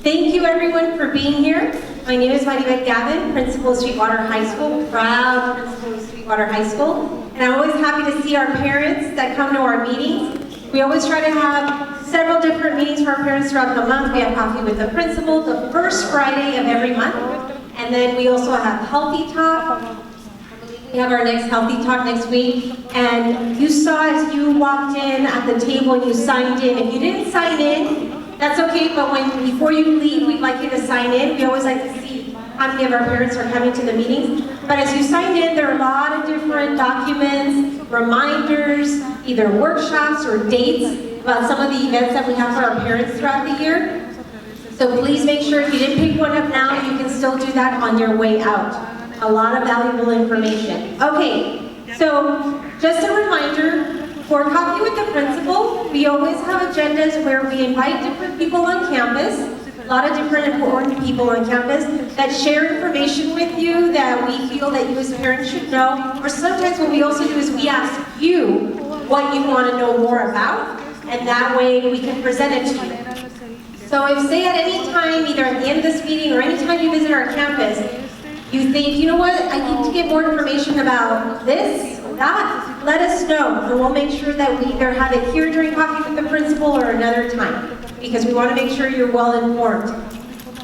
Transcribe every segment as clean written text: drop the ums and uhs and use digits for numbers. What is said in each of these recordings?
Thank you everyone for being here. My name is Maribel Gavin, Principal of Sweetwater High School, proud Principal of Sweetwater High School. And I'm always happy to see our parents that come to our meetings. We always try to have several different meetings for our parents throughout the month. We have Coffee with the Principal the first Friday of every month. And then we also have Healthy Talk. We have our next Healthy Talk next week. And you saw as you walked in at the table and you signed in. If you didn't sign in, that's okay, but before you leave, we'd like you to sign in. We always like to see how many of our parents are coming to the meetings. But as you signed in, there are a lot of different documents, reminders, either workshops or dates about some of the events that we have for our parents throughout the year. So please make sure if you didn't pick one up now, you can still do that on your way out. A lot of valuable information. Okay, so just a reminder, for Coffee with the Principal, we always have agendas where we invite different people on campus, a lot of different important people on campus that share information with you that we feel that you as parents should know. Or sometimes what we also do is we ask you what you want to know more about, and that way we can present it to you. So if say at any time, either at the end of this meeting or any time you visit our campus, you think, you know what, I need to get more information about this, that, let us know, and we'll make sure that we either have it here during Coffee with the Principal or another time, because we want to make sure you're well informed.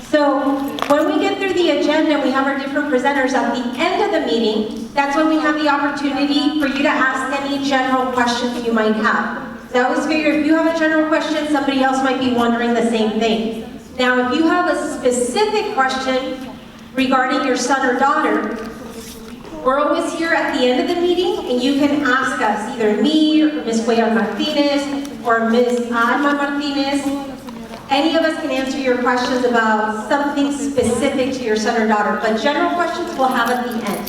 So when we get through the agenda, we have our different presenters at the end of the meeting. That's when we have the opportunity for you to ask any general questions you might have. So I always figure if you have a general question, somebody else might be wondering the same thing. Now, if you have a specific question regarding your son or daughter, we're always here at the end of the meeting, and you can ask us, either me, or Ms. Cuellar Martinez, or Ms. Alma Martinez. Any of us can answer your questions about something specific to your son or daughter, but general questions we'll have at the end.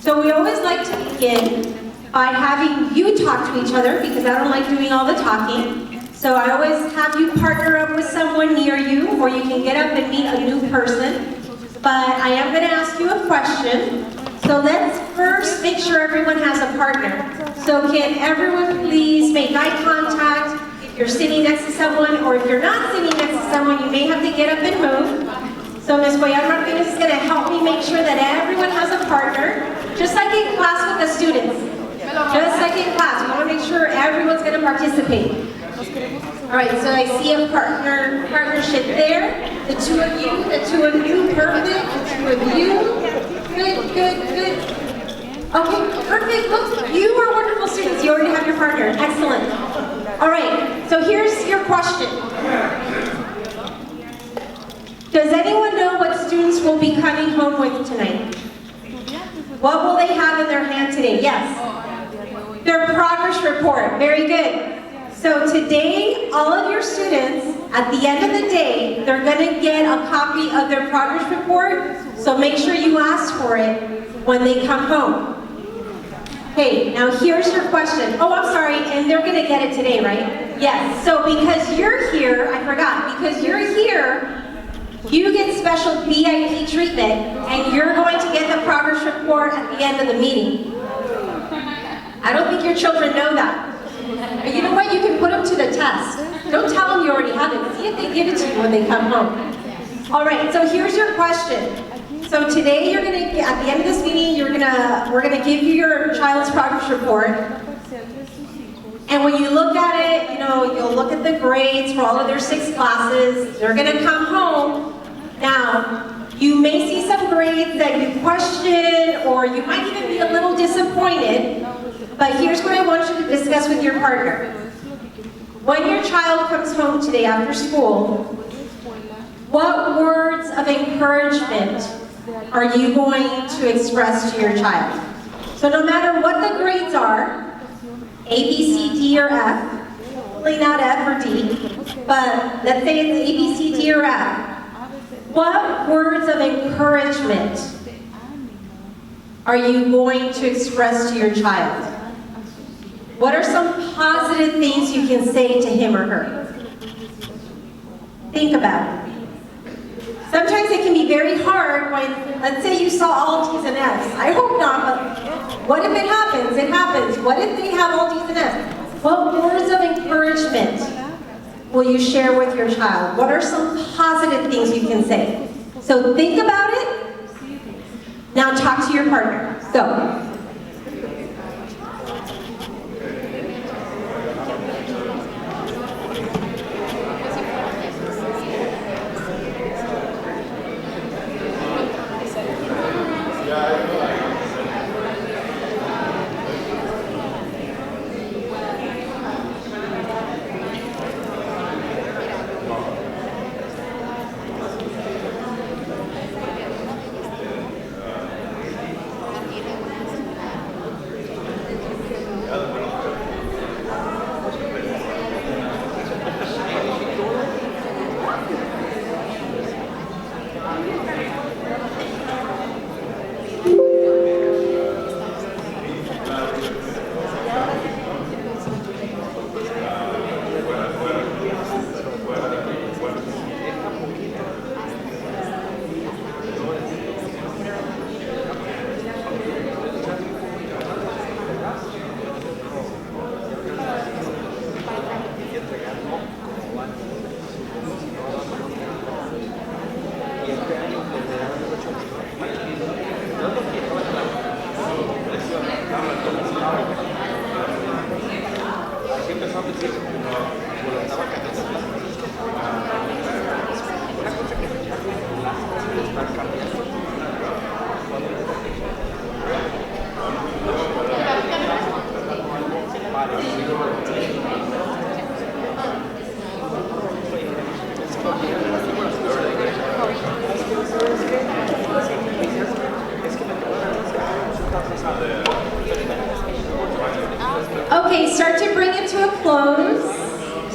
So we always like to begin by having you talk to each other, because I don't like doing all the talking. So I always have you partner up with someone near you, or you can get up and meet a new person. But I am going to ask you a question. So let's first make sure everyone has a partner. So can everyone please make eye contact if you're sitting next to someone, or if you're not sitting next to someone, you may have to get up and move. So Ms. Cuellar Martinez is going to help me make sure that everyone has a partner, just like in class with the students. Just like in class, we want to make sure everyone's going to participate. All right, so I see a partnership there. The two of you, perfect. The two of you. Good, good, good. Okay, perfect. Look, you are wonderful students. You already have your partner. Excellent. All right, so here's your question. Does anyone know what students will be coming home with tonight? What will they have in their hand today? Yes. Their progress report. Very good. So today, all of your students, at the end of the day, they're going to get a copy of their progress report. So make sure you ask for it when they come home. Okay, now here's your question. Oh, I'm sorry, and they're going to get it today, right? Yes. So because you're here, I forgot, because you're here, you get special VIP treatment, and you're going to get the progress report at the end of the meeting. I don't think your children know that. But you know what? You can put them to the test. Don't tell them you already have it. See if they give it to you when they come home. All right, so here's your question. So today you're going to, at the end of this meeting, we're going to give you your child's progress report. And when you look at it, you'll look at the grades for all of their 6 classes. They're going to come home. Now, you may see some grades that you question, or you might even be a little disappointed. But here's what I want you to discuss with your partner. When your child comes home today after school, what words of encouragement are you going to express to your child? So no matter what the grades are, A, B, C, D, or F, hopefully not F or D, but let's say it's A, B, C, D, or F, what words of encouragement are you going to express to your child? What are some positive things you can say to him or her? Think about it. Sometimes it can be very hard when, let's say you saw all D's and F's. I hope not, but what if it happens? It happens. What if they have all D's and F's? What words of encouragement will you share with your child? What are some positive things you can say? So think about it. Now talk to your partner. Go. Okay, start to bring it to a close.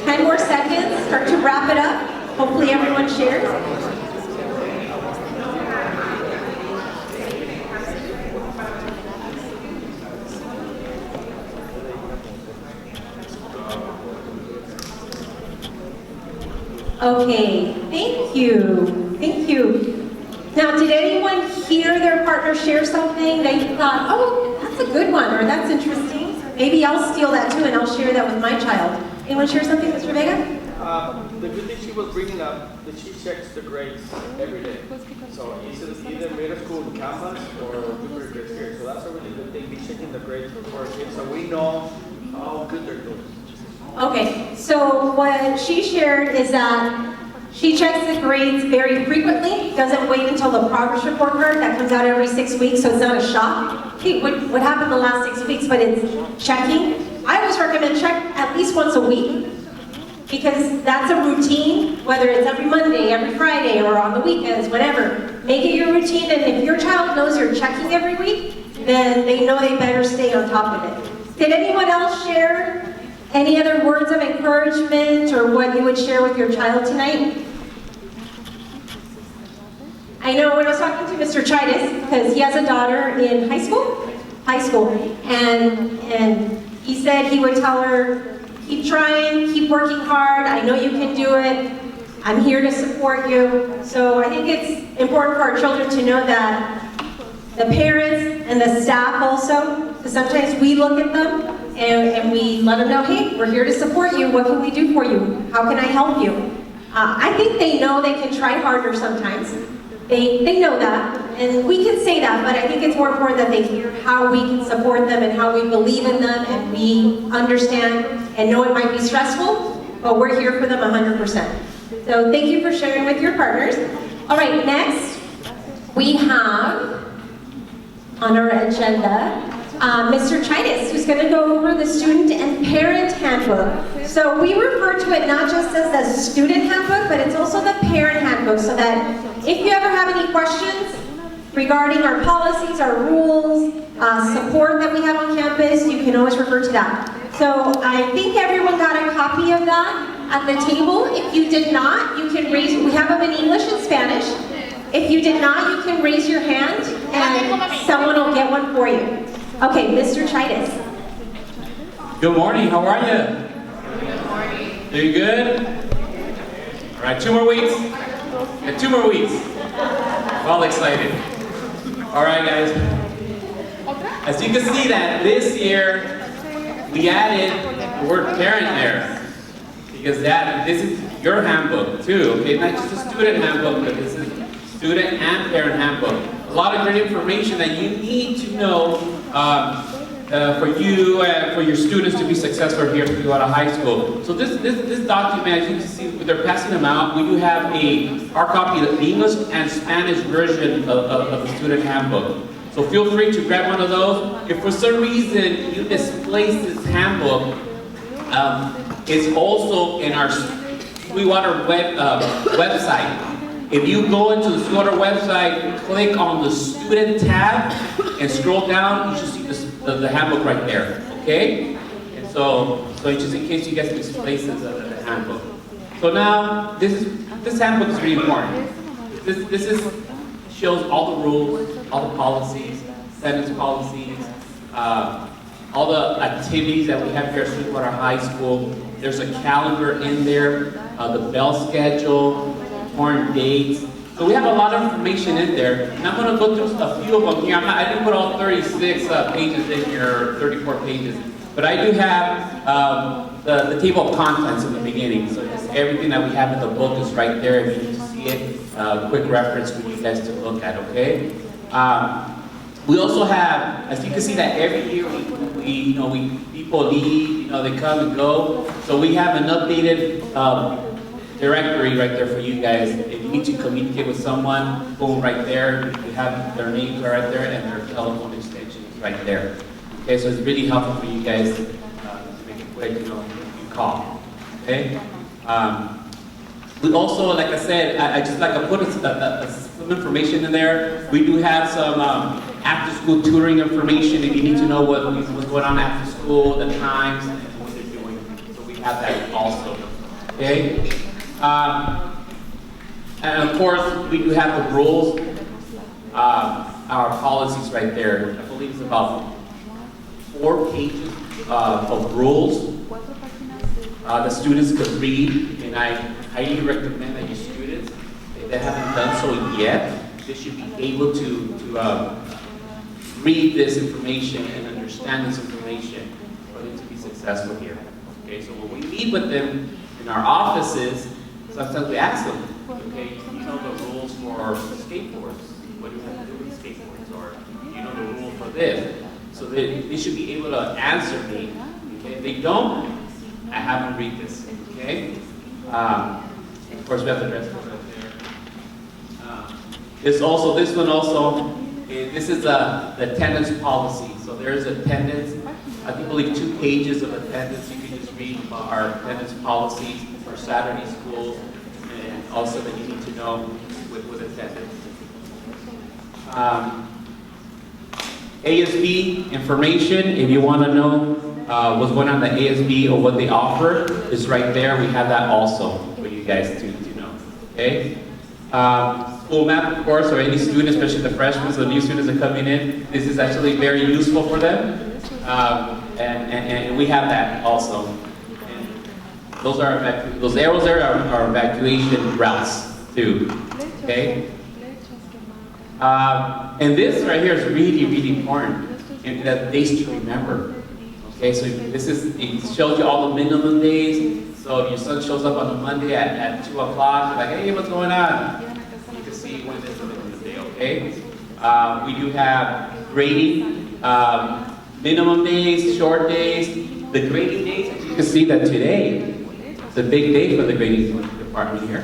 10 more seconds, start to wrap it up. Hopefully everyone shares. Okay, thank you. Thank you. Now, did anyone hear their partner share something that you thought, oh, that's a good one, or that's interesting? Maybe I'll steal that too and I'll share that with my child. Anyone share something, Mr. Vega? The good thing she was bringing up that she checks the grades every day. So it's either middle school campus or different grades here. So that's a really good thing, be checking the grades for our kids so we know how good they're doing. Okay, so what she shared is that she checks the grades very frequently, doesn't wait until the progress report card that comes out every 6 weeks, so it's not a shock. Hey, what happened the last 6 weeks, but it's checking. I always recommend check at least once a week, because that's a routine, whether it's every Monday, every Friday, or on the weekends, whatever. Make it your routine, and if your child knows you're checking every week, then they know they better stay on top of it. Did anyone else share any other words of encouragement or what you would share with your child tonight? I know when I was talking to Mr. Chidas, because he has a daughter in high school, and he said he would tell her, keep trying, keep working hard, I know you can do it, I'm here to support you. So I think it's important for our children to know that the parents and the staff also, because sometimes we look at them and we let them know, hey, we're here to support you, what can we do for you? How can I help you? I think they know they can try harder sometimes. They know that, and we can say that, but I think it's more important that they hear how we can support them and how we believe in them and we understand and know it might be stressful, but we're here for them 100%. So thank you for sharing with your partners. All right, next we have on our agenda Mr. Chidas, who's going to go over the student and parent handbook. So we refer to it not just as the student handbook, but it's also the parent handbook, so that if you ever have any questions regarding our policies, our rules, support that we have on campus, you can always refer to that. So I think everyone got a copy of that at the table. If you did not, you can raise, we have them in English and Spanish. If you did not, you can raise your hand and someone will get one for you. Okay, Mr. Chidas. Good morning, how are you? Good morning. Doing good? All right, 2 more weeks. Yeah, 2 more weeks. All excited. All right, guys. As you can see that this year, we added the word parent there. because this is your handbook too, okay? Not just a student handbook, but this is student and parent handbook. A lot of great information that you need to know for you and for your students to be successful here at Sweetwater High School. So this document, as you can see, they're passing them out. We do have our copy of the English and Spanish version of the student handbook. So feel free to grab one of those. If for some reason you misplaced this handbook, it's also in our Sweetwater website. If you go into the Sweetwater website, click on the student tab and scroll down, you should see the handbook right there, okay? And so just in case you guys misplaced the handbook. So now, this handbook is really important. This shows all the rules, all the policies, attendance policies, all the activities that we have here at Sweetwater High School. There's a calendar in there, the bell schedule, important dates. So we have a lot of information in there, and I'm going to go through a few of them here. I didn't put all 36 pages in here, or 34 pages, but I do have the table of contents in the beginning. So just everything that we have in the book is right there if you need to see it. Quick reference for you guys to look at, okay? We also have, as you can see, that every year people leave, they come and go. So we have an updated directory right there for you guys. If you need to communicate with someone, boom, right there. We have their names right there and their telephone extensions right there. Okay, so it's really helpful for you guys to make it quick, you call. Okay. We also, like I said, I just like to put some information in there. We do have some after-school tutoring information if you need to know what's going on after school, the times, and what they're doing. So we have that also. Okay. And of course, we do have the rules, our policies right there. I believe it's about 4 pages of rules the students could read, and I highly recommend that your students, if they haven't done so yet, they should be able to read this information and understand this information for them to be successful here. Okay, so when we meet with them in our offices, sometimes we ask them, okay, you know the rules for skateboards? What do you have to do with skateboards? Or you know the rule for this? So they should be able to answer me. Okay, if they don't, I have them read this. Okay. Of course, we have the rest of it there. This one also. This is the attendance policy. So there's attendance. I believe 2 pages of attendance. You can just read our attendance policies for Saturday schools, and also that you need to know with attendance. ASB information, if you want to know what's going on in the ASB or what they offer, is right there. We have that also for you guys to know. Okay? School map, of course, or any student, especially the freshmen, so new students are coming in. This is actually very useful for them. And we have that also. And those arrows there are evacuation routes too. Okay? And this right here is really, really important. And that days to remember. Okay, so it shows you all the minimum days. So if your son shows up on a Monday at 2 o'clock, you're like, hey, what's going on? You can see when this is the day, okay? We do have grading, minimum days, short days, the grading days. As you can see that today is a big day for the grading department here.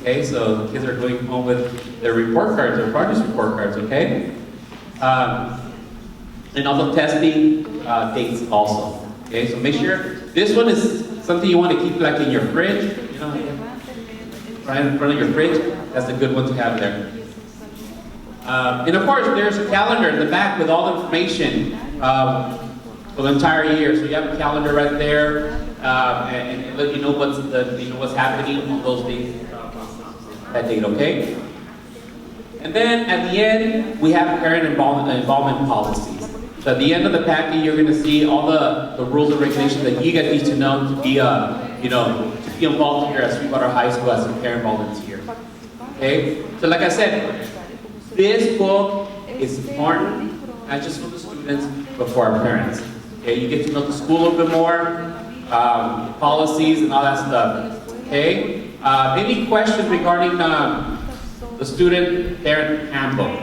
Okay, so the kids are going home with their report cards, their progress report cards, okay? And also testing dates also. Okay, so make sure, this one is something you want to keep like in your fridge, right in front of your fridge. That's a good one to have there. And of course, there's a calendar in the back with all the information for the entire year. So you have a calendar right there, and let you know what's happening on those days. That date, okay? And then at the end, we have parent involvement policies. So at the end of the packet, you're going to see all the rules and regulations that you guys need to know to be, to be involved here at Sweetwater High School as a parent volunteer. Okay? So like I said, this book is important, not just for the students, but for our parents. Okay? You get to know the school a little bit more. policies and all that stuff. Okay? Any questions regarding the student parent handbook?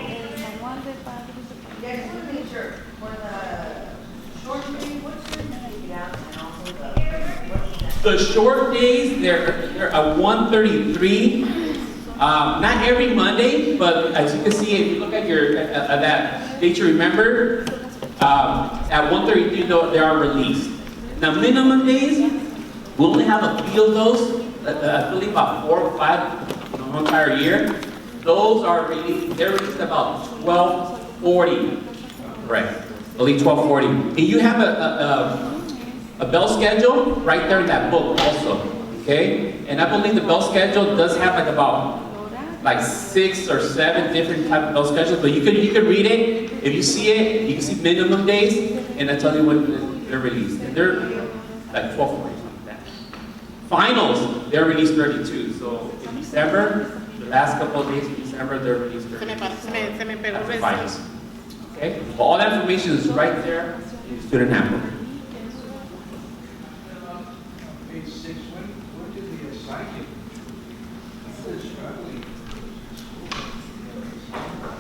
Yes, teacher, for the short day, what's your name out and also The short days, they're at 1:33. Not every Monday, but as you can see, if you look at your that date you remember, at 1:33 they are released. Now minimum days, we only have a few of those. I believe about 4 or 5 the whole entire year. Those are released. They're released about 12:40. Correct. Only 12:40. And you have a bell schedule right there in that book also. Okay? And I believe the bell schedule does have like 6 or 7 different type of bell schedules, but you could read it. If you see it, you can see minimum days, and I tell you when they're released. And they're like 12:40, something like that. Finals, they're released 32. So in December, the last couple of days of December, they're released 32. After finals. Okay? Well, all that information is right there in the student handbook. Page 6, when did we assign you?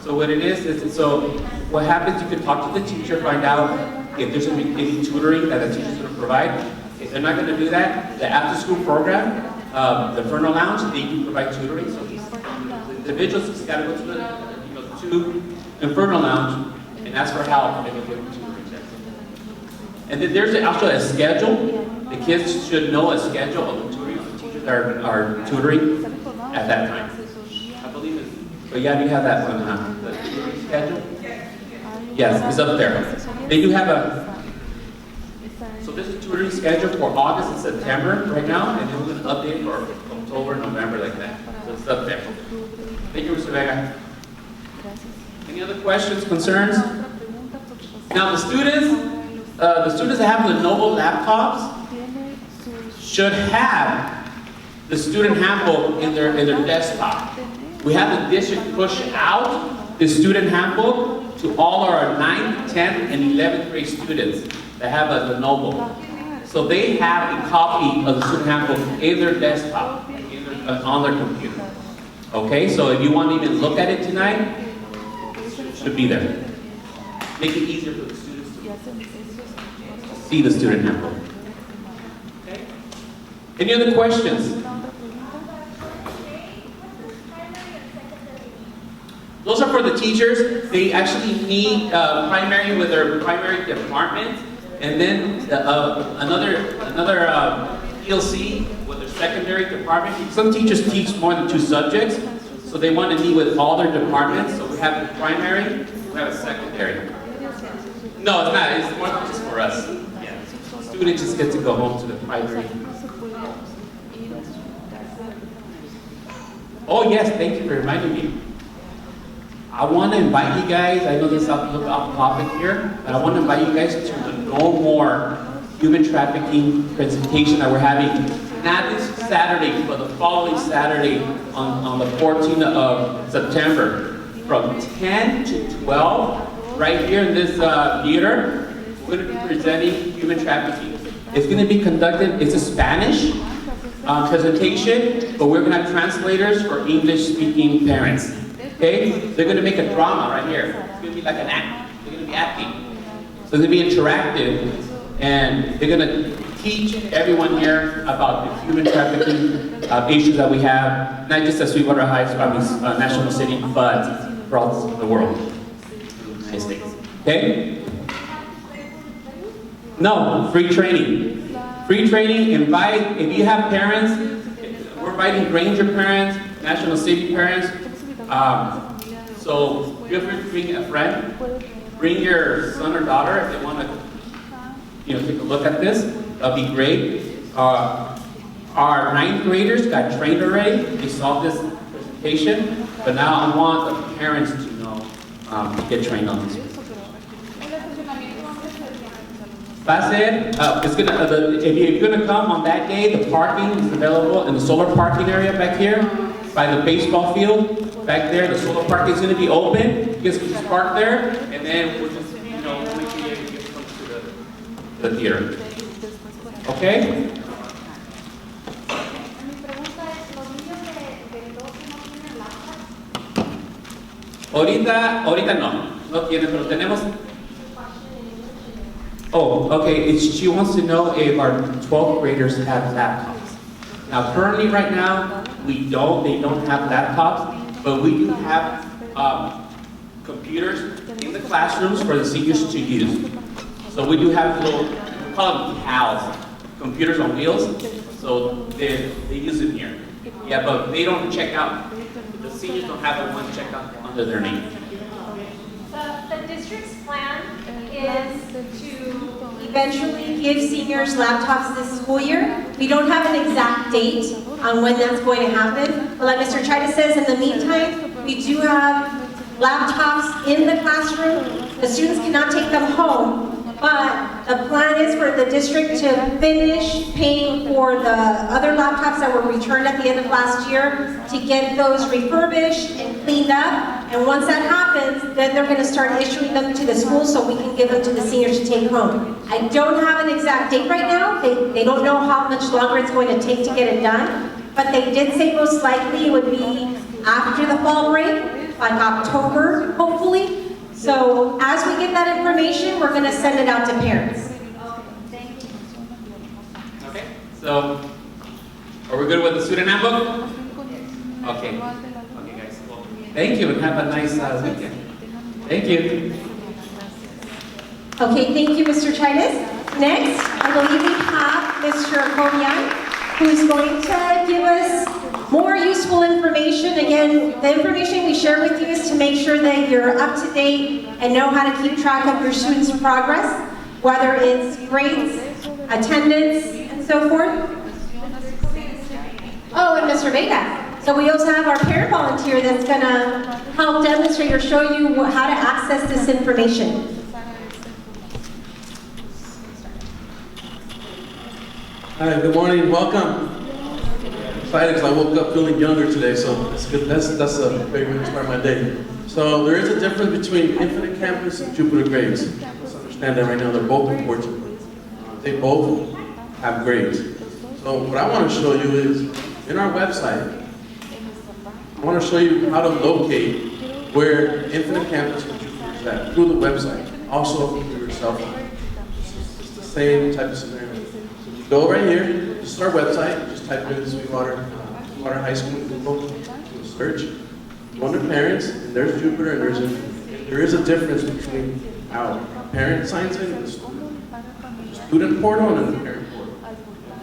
So what it is so what happens, you can talk to the teacher, find out if there's any tutoring that the teacher's going to provide. If they're not going to do that, the after-school program, the Inferno Lounge, they do provide tutoring. So the individuals just got to go to Inferno Lounge and ask for help, and they will give them tutoring. And then there's also a schedule. The kids should know a schedule of the tutoring. The teachers are tutoring at that time. I believe it's. But yeah, you have that one, huh? The tutoring schedule? Yes, it's up there. They do have so this is tutoring schedule for August and September right now, and then we're going to update for October, November, like that. So it's up there. Thank you, Mr. Vega. Any other questions, concerns? Now the students that have the Lenovo laptops should have the student handbook in their desktop. We have the district push out the student handbook to all our 9th, 10th, and 11th grade students that have a Lenovo. So they have a copy of the student handbook in their desktop, on their computer. Okay, so if you want to even look at it tonight, it should be there. Make it easier for the students to see the student handbook. Okay? Any other questions? Those are for the teachers. They actually need primary with their primary department, and then another ELC with their secondary department. Some teachers teach more than 2 subjects, so they want to meet with all their departments. So we have the primary, we have a secondary. No, it's not. It's more just for us. Yeah. Students just get to go home to the primary. Oh yes, thank you for reminding me. I want to invite you guys, I know this is a little off topic here, but I want to invite you guys to the No More Human Trafficking presentation that we're having, not this Saturday, but the following Saturday on the 14th of September, from 10 to 12, right here in this theater. We're going to be presenting human trafficking. It's going to be conducted, it's a Spanish presentation, but we're going to have translators for English-speaking parents. Okay? They're going to make a drama right here. It's going to be like an act. They're going to be acting. So it's going to be interactive, and they're going to teach everyone here about the human trafficking issues that we have, not just at Sweetwater High School, National City, but throughout the world, United States. Okay? No, free training. Free training, invite, if you have parents, we're inviting Granger parents, National City parents, so feel free to bring a friend, bring your son or daughter if they want to, take a look at this. That'll be great. Our 9th graders got trained already. They saw this presentation, but now I want the parents to know to get trained on this. It's gonna. If you're gonna come on that day, the parking is available in the solar parking area back here, by the baseball field. Back there, the solar park is going to be open. You guys can just park there, and then we'll just, make sure you get to come to the theater. Okay? Mi pregunta es, ¿los niños del 12 no tienen laptops? Ahorita no tiene, pero tenemos. Oh, okay. She wants to know if our 12th graders have laptops. Now, currently, right now, they don't have laptops, but we do have computers in the classrooms for the seniors to use. So we do have little, we call them CALs, computers on wheels. So they use it here. Yeah, but they don't check out. The seniors don't have the one checked out under their name. The district's plan is to eventually give seniors laptops this school year. We don't have an exact date on when that's going to happen. But like Mr. Chida says, in the meantime, we do have laptops in the classroom. The students cannot take them home. But the plan is for the district to finish paying for the other laptops that were returned at the end of last year, to get those refurbished and cleaned up. And once that happens, then they're going to start issuing them to the schools so we can give them to the seniors to take home. I don't have an exact date right now. They don't know how much longer it's going to take to get it done. But they did say most likely it would be after the fall break, like October, hopefully. So as we get that information, we're going to send it out to parents. Okay, so are we good with the student handbook? Okay. Okay, guys. Well, thank you and have a nice weekend. Thank you. Okay, thank you, Mr. Chidas. Next, I believe we have Mr. Komian, who's going to give us more useful information. Again, the information we share with you is to make sure that you're up to date and know how to keep track of your students' progress, whether it's grades, attendance, and so forth. Oh, and Mr. Vega. So we also have our parent volunteer that's going to help demonstrate or show you how to access this information. Hi, good morning, welcome. Excited because I woke up feeling younger today, so that's good. That's a great way to start my day. So there is a difference between Infinite Campus and Jupiter grades. Let's understand that right now. They're both important. They both have grades. So what I want to show you is in our website. I want to show you how to locate where Infinite Campus and Jupiter is at through the website, also through your cell phone. It's the same type of scenario. So you go right here. This is our website. Just type in Sweetwater High School Media, do a search. Go under parents, and there's Jupiter, and there is a difference between how a parent signs in and the student portal and the parent portal.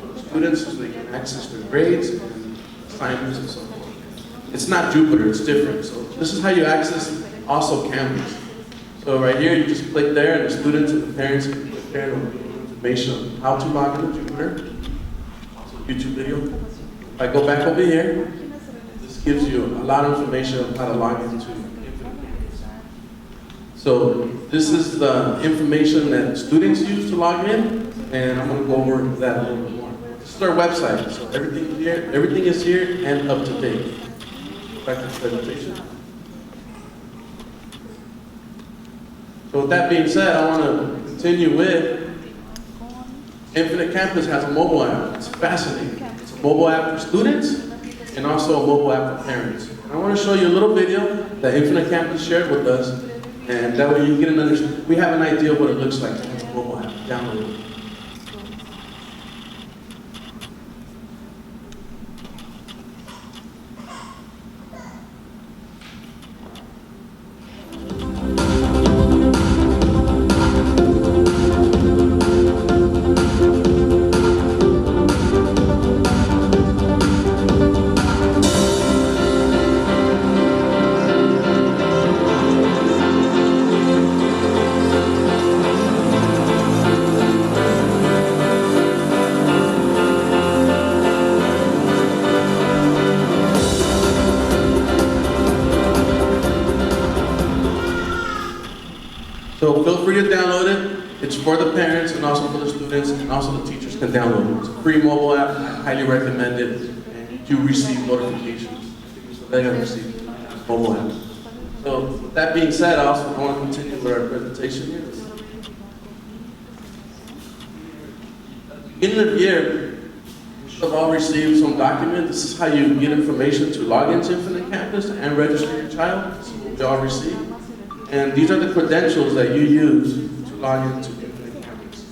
For the students, so they can access their grades and assignments and so forth. It's not Jupiter, it's different. So this is how you access also Canvas. So right here, you just click there, and the students and the parents can click there and information on how to log into Jupiter. YouTube video. If I go back over here, this gives you a lot of information on how to log into Infinite Campus. So this is the information that students use to log in, and I'm going to go over that a little bit more. This is our website, so everything is here and up to date. Back to the presentation. So with that being said, I want to continue with Infinite Campus has a mobile app. It's fascinating. It's a mobile app for students and also a mobile app for parents. And I want to show you a little video that Infinite Campus shared with us, and that way you get we have an idea of what it looks like to have a mobile app. Download it. So feel free to download it. It's for the parents and also for the students, and also the teachers can download it. It's a free mobile app. I highly recommend it. And you receive notifications. So they're going to receive mobile app. So with that being said, I also want to continue with our presentation here. Beginning of the year, you should have all received some document. This is how you get information to log into Infinite Campus and register your child. This is what we all received. And these are the credentials that you use to log into Infinite Campus.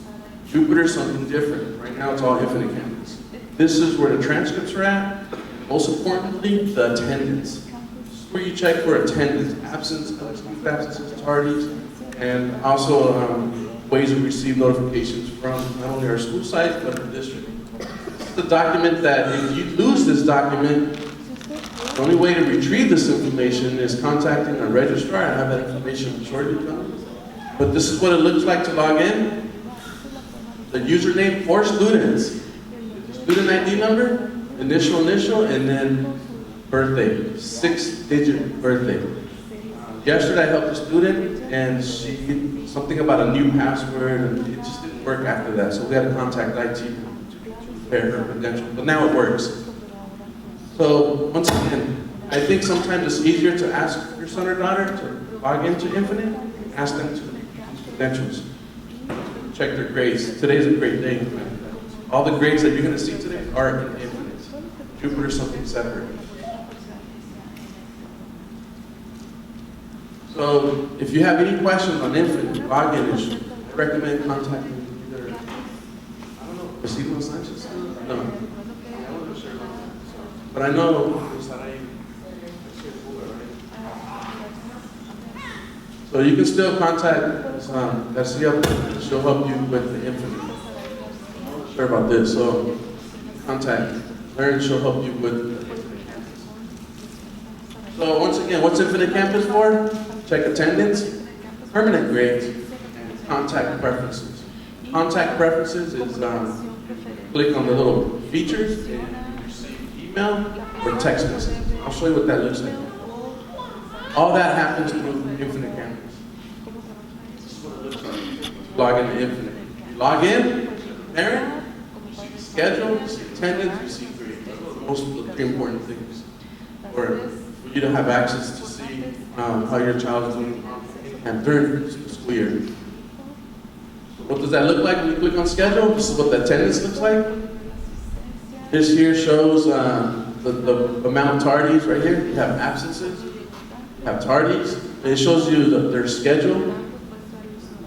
Jupiter, something different. Right now, it's all Infinite Campus. This is where the transcripts are at. Most importantly, the attendance. This is where you check for attendance, absence, unexcused absences, tardies, and also ways to receive notifications from not only our school site, but the district. This is the document that if you lose this document, the only way to retrieve this information is contacting a registrar. I have that information shortly coming. But this is what it looks like to log in. The username for students. Student ID number, initial, and then birthday, 6-digit birthday. Yesterday I helped a student and she, something about a new password and it just didn't work after that. So we had to contact IT to repair her credentials, but now it works. So once again, I think sometimes it's easier to ask your son or daughter to log into Infinite, ask them to use credentials, check their grades. Today's a great day. All the grades that you're going to see today are in Infinite. Jupiter is something separate. So if you have any questions on Infinite login issue, I recommend contacting either, I don't know, Recibo Sanchez? No. But I know, so you can still contact Garcia. She'll help you with the Infinite. I'm not sure about this, so contact her and she'll help you with the Infinite Campus. So once again, what's Infinite Campus for? Check attendance, permanent grades, and contact preferences. Contact preferences is click on the little features and receive email or text message. I'll show you what that looks like. All that happens through Infinite Campus. This is what it looks like. Log into Infinite. You log in, parent, you see the schedule, you see attendance, you see grades. Those are the most three important things. Or for you to have access to see how your child is doing and during the school year. So what does that look like when you click on schedule? This is what the attendance looks like. This here shows the amount of tardies right here. You have absences, you have tardies. And it shows you their schedule,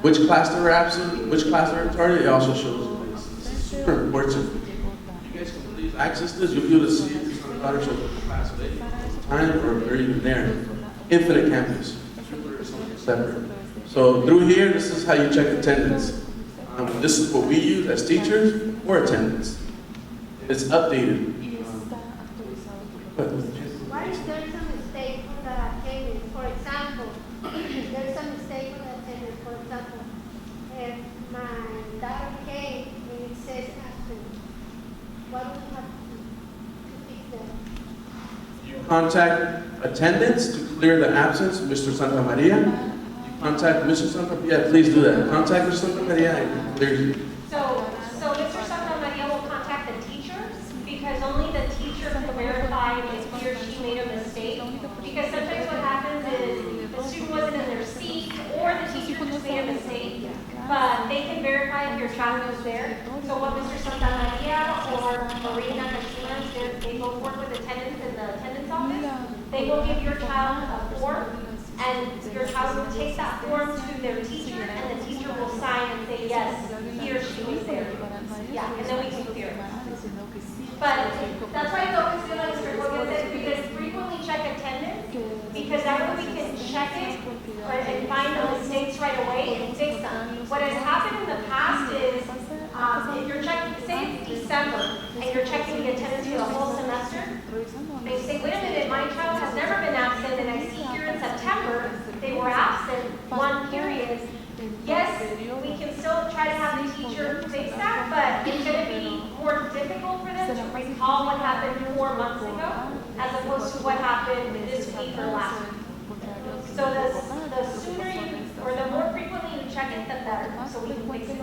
which class they were absent, which class they were tardy. It also shows grades. This is super important. You guys can please access this. You'll be able to see if your son or daughter shows up in class today, time, or even there. Infinite Campus. Jupiter is something separate. So through here, this is how you check attendance. This is what we use as teachers for attendance. It's updated. What if there's a mistake on the attendance? For example, there's a mistake on the attendance. For example, if my daughter came and it says absent, what would you have to fix that? You contact attendance to clear the absence, Mr. Santa Maria. You contact Mr. Santa Maria, please do that. Contact Mr. Santa Maria and clear you. So Mr. Santa Maria will contact the teachers because only the teacher can verify if he or she made a mistake. Because sometimes what happens is the student wasn't in their seat or the teacher just made a mistake, but they can verify if your child was there. So what Mr. Santa Maria or Marina Garcia, they go work with attendance in the attendance office. They will give your child a form, and your child will take that form to their teacher, and the teacher will sign and say, yes, he or she was there. Yeah, and then we can clear it. But that's why it's always good, like Mr. Morgan said, because frequently check attendance, because that way we can check it and find the mistakes right away and fix them. What has happened in the past is, if you're checking, say it's December, and you're checking the attendance for the whole semester, they say, wait a minute, my child has never been absent, and I see here in September, they were absent one period. Yes, we can still try to have the teacher fix that, but it's going to be more difficult for them to recall what happened 4 months ago, as opposed to what happened this week or last week. So the sooner you, or the more frequently you check it, the better, so we can fix it.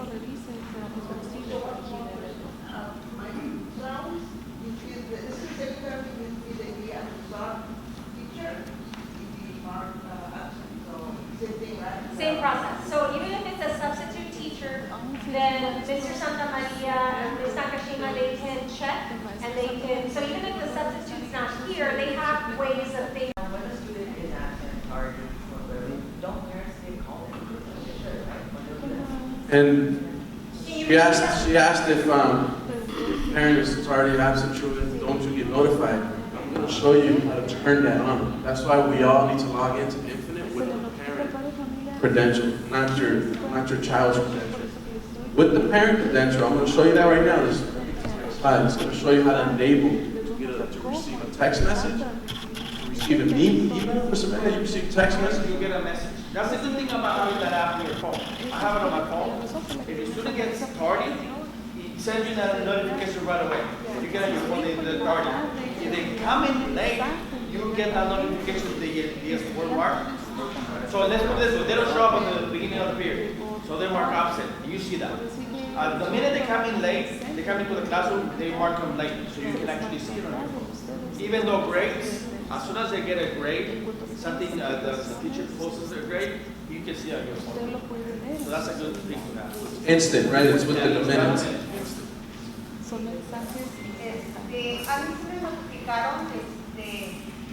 Same process. So even if it's a substitute teacher, then Mr. Santa Maria and Ms. and they can, so even if the substitute's not here, they have ways of figuring. When a student is absent or don't parents get called in? And she asked if parents is already absent children, don't you get notified? I'm going to show you how to turn that on. That's why we all need to log into Infinite with the parent credential, not your child's credential. With the parent credential, I'm going to show you that right now. This slide is going to show you how to enable to receive a text message, to receive an email for somebody. You receive text message. You get a message. That's the good thing about having that app on your phone. I have it on my phone. If a student gets tardy, it sends you that notification right away. You get on your phone, they're tardy. If they come in late, you get that notification they get word mark. So let's put this way, they don't show up at the beginning of the period. So they mark absent. You see that. The minute they come in late, they come into the classroom, they mark them late. So you can actually see it on your phone. Even though grades, as soon as they get a grade, something the teacher posts their grade, you can see on your phone. So that's a good thing to have. Instant, right? It's within a minute. A mí sí me notificaron,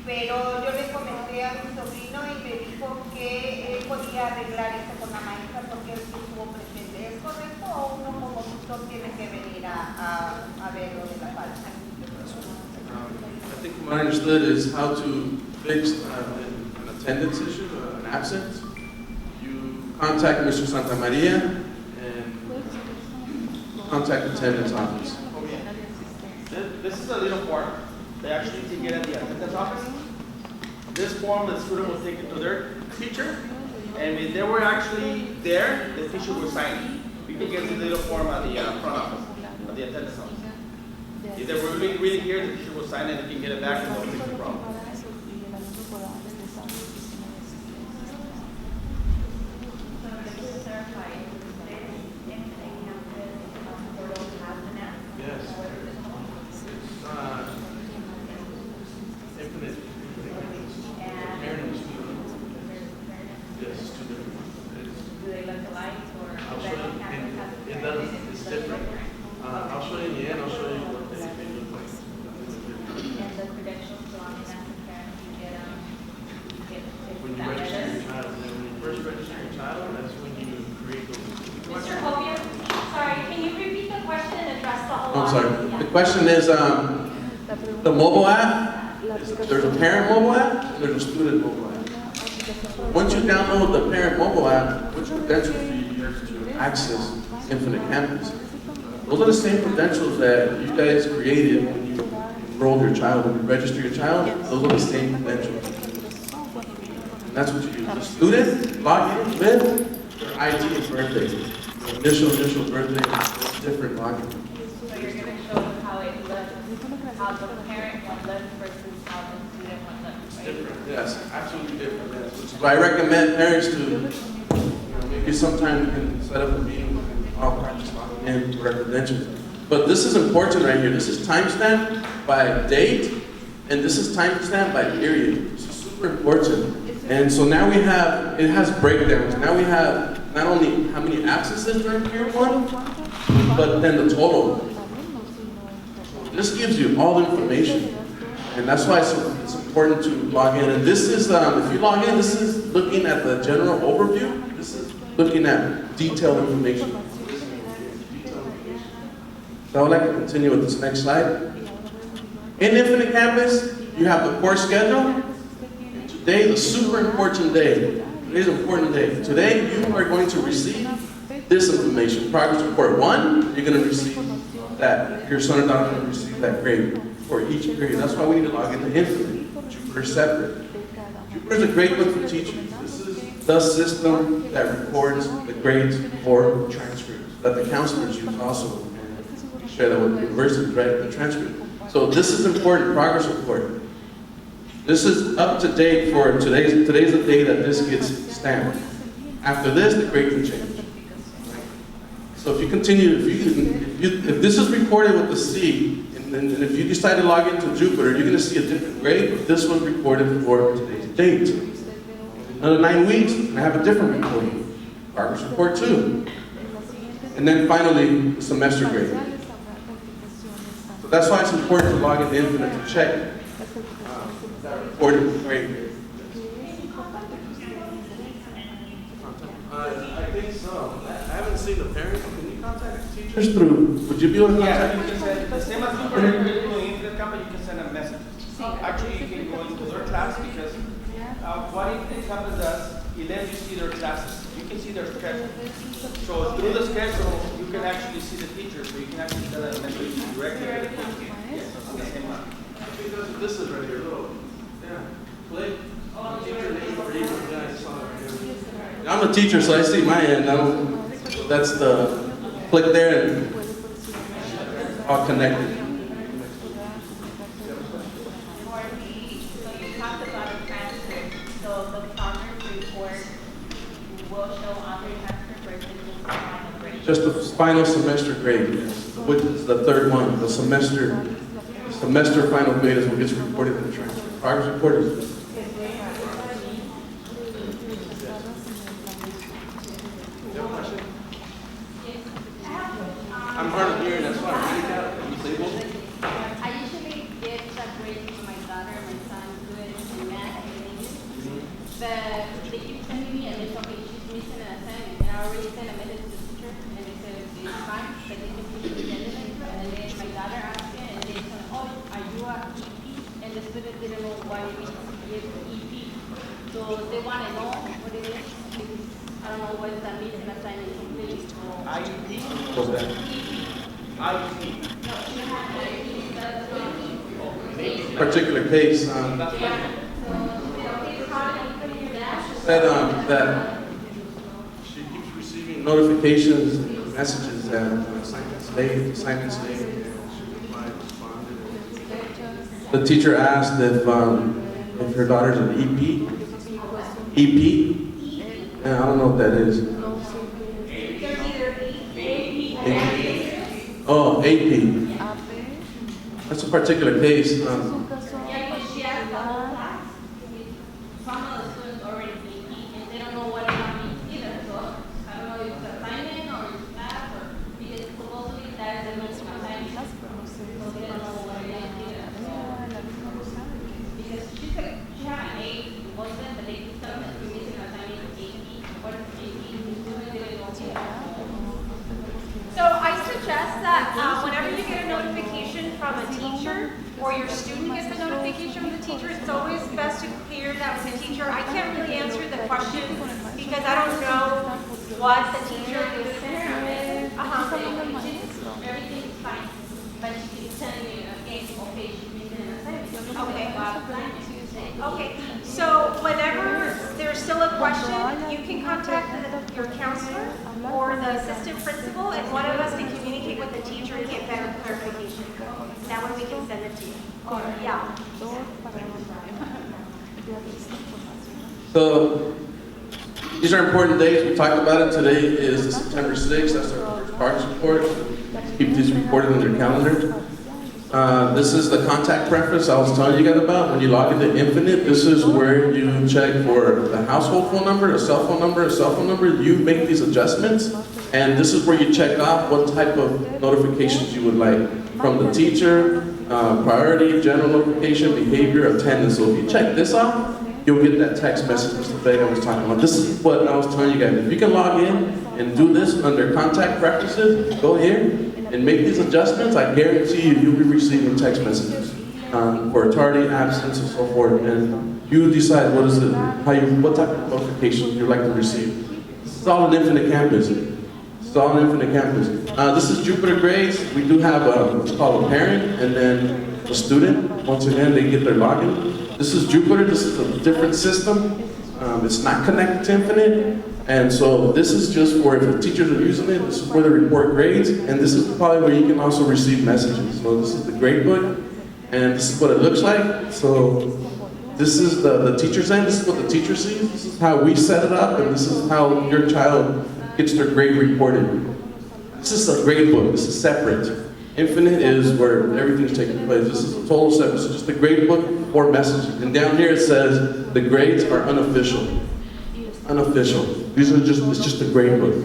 pero yo le comenté a mi sobrino y me dijo que él podía arreglar eso con la maestra porque él sí estuvo presente. ¿Es correcto o uno como tutor tiene que venir a ver lo de la falta? I think what I understood is how to fix an attendance issue, an absence. You contact Mr. Santa Maria and contact the attendance office. This is a little form. They actually can get at the attendance office. This form, the student will take it to their teacher, and if they were actually there, the teacher will sign it. You can get the little form at the front office, at the attendance office. If they were really here, the teacher will sign it, and you can get it back and they'll fix the problem. Yes. Infinite. Parent and student. Yes, it's two different. Do they look alike or? I'll show you. It doesn't. It's different. I'll show you in the end. I'll show you what they look like. And the credentials belonging as a parent, you get When you register your child, when you first register your child, that's when you create those. Mr. Copia, sorry, can you repeat the question and address the whole I'm lot? sorry. The question is, the mobile app, there's a parent mobile app, and there's a student mobile app. Once you download the parent mobile app, which credentials do you use to access Infinite Campus? Those are the same credentials that you guys created when you enrolled your child, when you register your child. Those are the same credentials. And that's what you use. The student login with their ID and birthday. Initial birthday, different login. So you're going to show them how it looks, how the parent one looks versus how the student one looks, right? Different, yes, absolutely different. Yes. Which is why I recommend parents to, maybe sometime we can set up a meeting and all practice logging in to our credentials. But this is important right here. This is timestamp by date, and this is timestamp by period. This is super important. And so now we have, it has breakdowns. Now we have not only how many absences during period one, but then the total. This gives you all the information. And that's why it's important to log in. And this is, if you log in, this is looking at the general overview. This is looking at detailed information. So I would like to continue with this next slide. In Infinite Campus, you have the course schedule. Today is a super important day. Today's an important day. Today, you are going to receive this information. Progress report 1, you're going to receive that. Your son or daughter is going to receive that grade for each period. That's why we need to log into Infinite. Jupyter's separate. Jupyter's a great one for teachers. This is the system that records the grades for transcripts that the counselors use also. And we share that with universities, right? The transcript. So this is important. Progress report. This is up to date for today's the day that this gets stamped. After this, the grade can change. So if you continue, if this is recorded with the C, and if you decide to log into Jupyter, you're going to see a different grade, but this was recorded for today's date. Another 9 weeks, and I have a different recording. Progress report 2. And then finally, the semester grade. So That's why it's important to log into Infinite to check that reported grade. I think so. I haven't seen the parents. Can you contact teachers through? Would you be able to Yeah, contact? you can send, the same as you can do in Infinite Campus, you can send a message. Actually, you can go into their class because what Infinite Campus does, it lets you see their classes. You can see their schedule. So through the schedule, you can actually see the teacher, so you can actually send a message directly to the teacher. Yes, on the same one. Because this is right here, look. Yeah. Click. Teacher name or email. Yeah, I saw it right here. I'm a teacher, so I see my end. So that's the click there and all connected. So you talked about a transcript, so the progress report will show on the transcript versus just the final grade. Just the final semester grade, which is the third one. The semester final grade is what gets reported in the transcript. Progress report is. I'm hard of hearing, that's why I'm reading out. Are you disabled? I usually give the grades to my daughter and my son good in math and English. But they keep sending me and it's okay, she's missing an assignment. And I already sent a message to the teacher and they said it's fine, but they can see the agenda. And then my daughter asked me and they said, oh, are you a EP? And the student didn't know why we give EP. So they want to know what it is. Because I don't know what that means, an assignment completely. IUP? What's that? IUP. Particular case, said that she keeps receiving notifications and messages that assignments late, and she responded. The teacher asked if her daughter's an EP. EP? Yeah, I don't know what that is. Oh, AP. That's a particular case. Yeah, because she asked the whole class. Some of the students already AP and they don't know what it means either. So I don't know if it's assignment or it's math or because supposedly that is the most assignment. So they don't know what it is either. Because she had an A, most of them, but they keep telling us we're missing an assignment AP. What is AP? The student didn't know what. So I suggest that whenever you get a notification from a teacher or your student gets a notification from the teacher, it's always best to clear that with the teacher. I can't really answer the question because I don't know what the teacher is. Everything is fine, but she keeps telling me again, okay, she's missing an assignment. Okay, so whenever there's still a question, you can contact your counselor or the assistant principal, and one of us can communicate with the teacher and get better clarification. That way we can send it to you. Yeah. So these are important days. We talked about it. Today is September 6th. That's our first progress report. Keep these reported in your calendar. This is the contact preference I was telling you guys about. When you log into Infinite, this is where you check for the household phone number, a cell phone number, a cell phone number. You make these adjustments, and this is where you check off what type of notifications you would like from the teacher, priority, general notification, behavior, attendance. So if you check this off, you'll get that text message Mr. Vega was talking about. This is what I was telling you guys. If you can log in and do this under contact preferences, go here and make these adjustments, I guarantee you'll be receiving text messages for tardy, absence, and so forth. And you decide what is it, what type of notifications you'd like to receive. This is all in Infinite Campus. It's all in Infinite Campus. This is Jupiter Grades. We do have what's called a parent and then a student. Once again, they get their login. This is Jupiter. This is a different system. It's not connected to Infinite. And so this is just for if the teachers are using it, this is where they report grades, and this is probably where you can also receive messages. So this is the grade book, and this is what it looks like. So this is the teacher's end, this is what the teacher sees, this is how we set it up, and this is how your child gets their grade reported. This is a grade book, this is separate. Infinite is where everything's taking place. This is a total separate, so just the grade book or messages. And down here it says the grades are unofficial. Unofficial. These are just, it's just a grade book.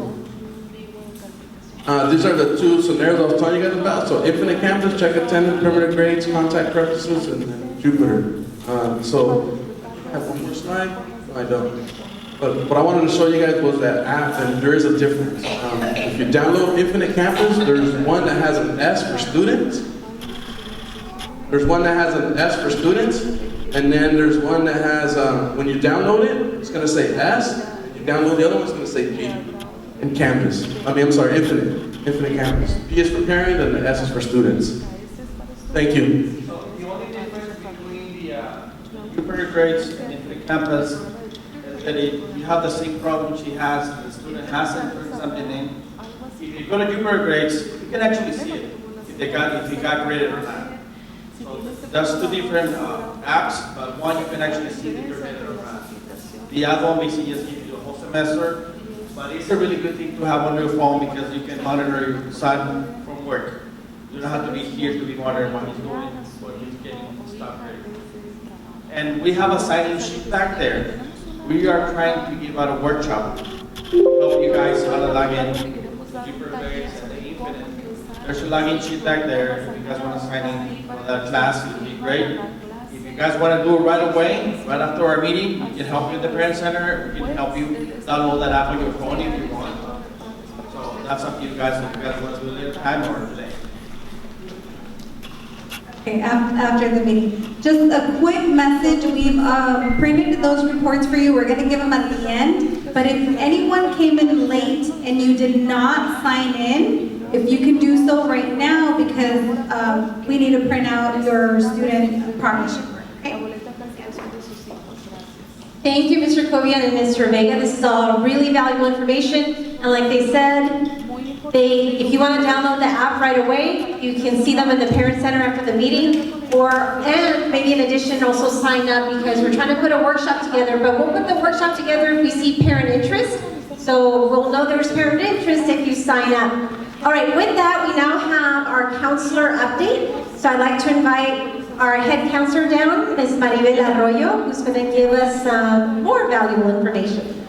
These are the two scenarios I was telling you guys about. So Infinite Campus, check attendance, permanent grades, contact preferences, and then Jupiter. So I have one more slide? No, I don't. But what I wanted to show you guys was that app, and there is a difference. If you download Infinite Campus, there's one that has an S for students. There's one that has an S for students, and then there's one that has, when you download it, it's going to say S. You download the other one, it's going to say P. In Campus. I'm sorry, Infinite Campus. P is for parent, and the S is for students. Thank you. So the only difference between the Jupiter grades and Infinite Campus is that you have the same problem she has, the student hasn't turned something in. If you go to Jupiter grades, you can actually see it, if they got graded or not. So that's two different apps, but one you can actually see if you're graded or not. The other one basically just gives you the whole semester, but it's a really good thing to have on your phone because you can monitor your son from work. You don't have to be here to be monitoring what he's doing, what he's getting stuff ready. And we have a sign-in sheet back there. We are trying to give out a workshop to help you guys how to log in to Jupiter grades and the Infinite. There's a login sheet back there. If you guys want to sign in for that class, it would be great. If you guys want to do it right away, right after our meeting, we can help you at the Parent Center. We can help you download that app on your phone if you want. So that's up to you guys if you guys want to do it later time or today. Okay, after the meeting. Just a quick message, we've printed those reports for you. We're going to give them at the end. But if anyone came in late and you did not sign in, if you can do so right now because we need to print out your student progress report. Okay? Thank you, Mr. Cobian and Mr. Vega. This is all really valuable information. And like they said, if you want to download the app right away, you can see them in the Parent Center after the meeting. And maybe in addition, also sign up because we're trying to put a workshop together. But we'll put the workshop together if we see parent interest. So we'll know there's parent interest if you sign up. All right, with that, we now have our counselor update. So I'd like to invite our head counselor down, Ms. Maribel Arroyo, who's going to give us more valuable information.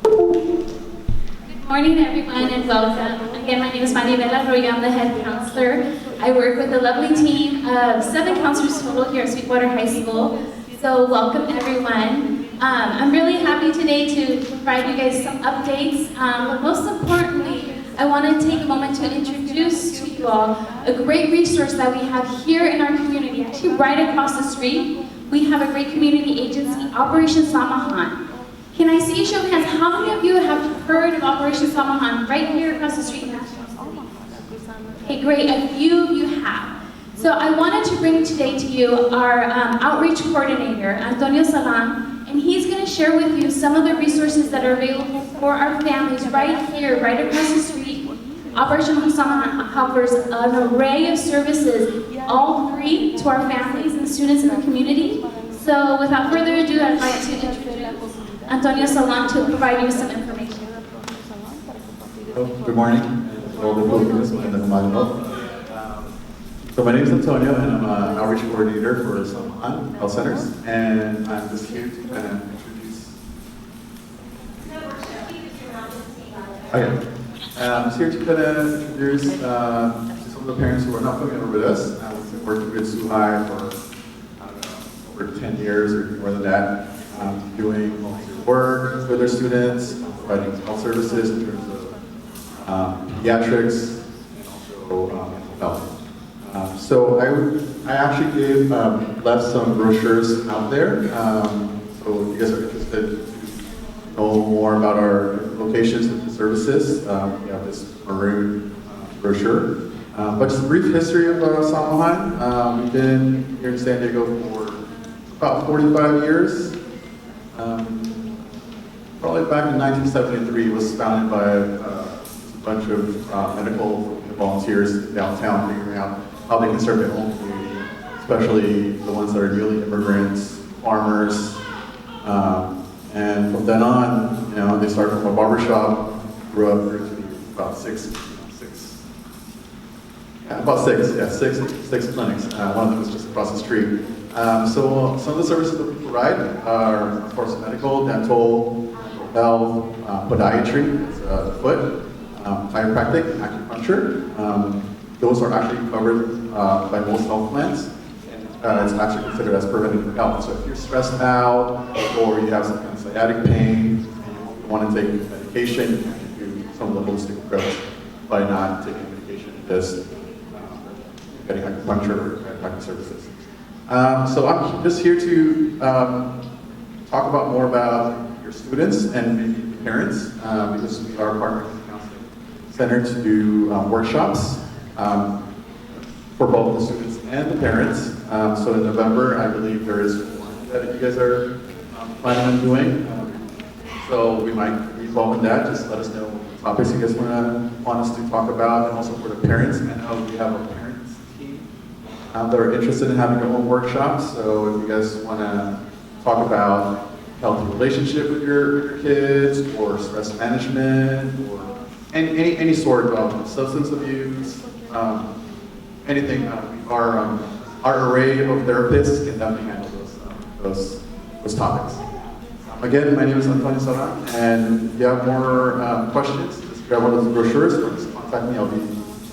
Good morning, everyone, and welcome. Again, my name is Maribel Arroyo. I'm the head counselor. I work with a lovely team of 7 counselors total here at Sweetwater High School. So welcome, everyone. I'm really happy today to provide you guys some updates, but most importantly, I want to take a moment to introduce to you all a great resource that we have here in our community. Actually, right across the street, we have a great community agency, Operation Samahan. Can I see a show of hands? How many of you have heard of Operation Samahan right here across the street? Okay, great. A few of you have. So I wanted to bring today to you our outreach coordinator, Antonio Salan, and he's going to share with you some of the resources that are available for our families right here, right across the street. Operation Samahan offers an array of services, all free to our families and students in the community. So without further ado, I'd like to introduce Antonio Salan to provide you with some information. Good morning. So my name is Antonio, and I'm an outreach coordinator for Samahan Health Centers, and I'm just here to kind of introduce. Okay. I'm just here to kind of introduce to some of the parents who are not familiar with us. We've been working with SUHI for, I don't know, over 10 years or more than that, doing volunteer work with their students, providing health services in terms of pediatrics and also mental health. So I actually left some brochures out there. So if you guys are interested to know more about our locations and services, we have this maroon brochure. But just a brief history of Samahan. We've been here in San Diego for about 45 years. Probably back in 1973, it was founded by a bunch of medical volunteers downtown figuring out how they can serve their own community, especially the ones that are newly immigrants, farmers. And from then on, they started from a barbershop, grew up to about six clinics. One of them was just across the street. So some of the services that we provide are, of course, medical, dental, health, podiatry, foot, chiropractic, and acupuncture. Those are actually covered by most health plans. It's actually considered as preventative health. So if you're stressed out or you have some kind of sciatic pain and you want to take medication, you can do some of the holistic approach by not taking medication, just getting acupuncture or chiropractic services. So I'm just here to talk about more about your students and maybe parents, because we are partnering with the Counseling Center to do workshops for both the students and the parents. So in November, I believe there is one that you guys are planning on doing. So we might be involved in that. Just let us know what topics you guys want us to talk about, and also for the parents. I know we have a parents team that are interested in having their own workshops. So if you guys want to talk about healthy relationship with your kids, or stress management, or any sort of substance abuse, anything, our array of therapists can definitely handle those topics. Again, my name is Antonio Saran, and if you have more questions, just grab one of those brochures or just contact me. I'll be